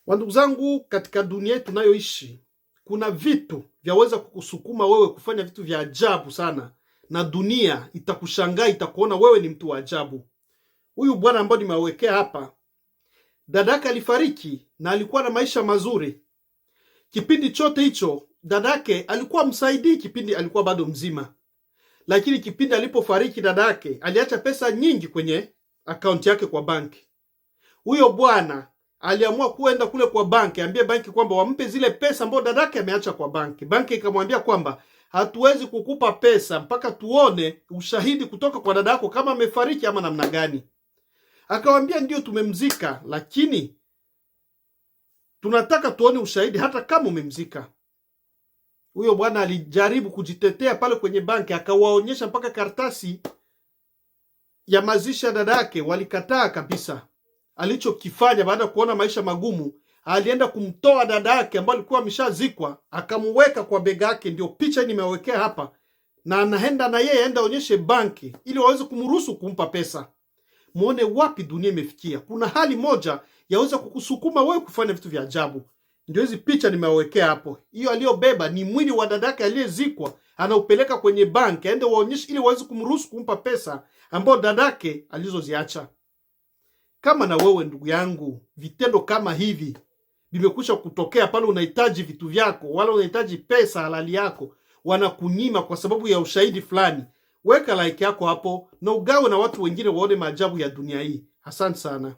Wandugu zangu, katika dunia tunayoishi kuna vitu vyaweza kukusukuma wewe kufanya vitu vya ajabu sana, na dunia itakushangaa, itakuona wewe ni mtu wa ajabu. Huyu bwana ambaye nimewekea hapa, dadake alifariki na alikuwa na maisha mazuri. Kipindi chote hicho dadake alikuwa msaidii, kipindi alikuwa bado mzima, lakini kipindi alipofariki dadake aliacha pesa nyingi kwenye akaunti yake kwa banki. Huyo bwana aliamua kuenda kule kwa banki, ambie banki kwamba wampe zile pesa ambazo dadake ameacha kwa banki. Banki ikamwambia kwamba hatuwezi kukupa pesa mpaka tuone ushahidi kutoka kwa dadako kama amefariki ama namna gani. Akawambia ndio, tumemzika, lakini tunataka tuone ushahidi hata kama umemzika. Huyo bwana alijaribu kujitetea pale kwenye banki, akawaonyesha mpaka karatasi ya mazishi ya dadake, walikataa kabisa. Alichokifanya baada ya kuona maisha magumu, alienda kumtoa dada yake ambaye alikuwa ameshazikwa, akamweka kwa bega yake. Ndio picha nimewekea hapa, na anaenda na yeye aenda onyeshe banki ili waweze kumruhusu kumpa pesa. Muone wapi dunia imefikia. Kuna hali moja yaweza kukusukuma wewe kufanya vitu vya ajabu. Ndio hizi picha nimewekea hapo. Hiyo aliyobeba ni mwili wa dadake aliyezikwa, anaupeleka kwenye banki aende waonyeshe ili waweze kumruhusu kumpa pesa ambao dadake alizoziacha. Kama na wewe ndugu yangu, vitendo kama hivi vimekwisha kutokea pale unahitaji vitu vyako, wala unahitaji pesa halali yako, wanakunyima kwa sababu ya ushahidi fulani, weka like yako hapo na ugawe na watu wengine waone maajabu ya dunia hii. Asante sana.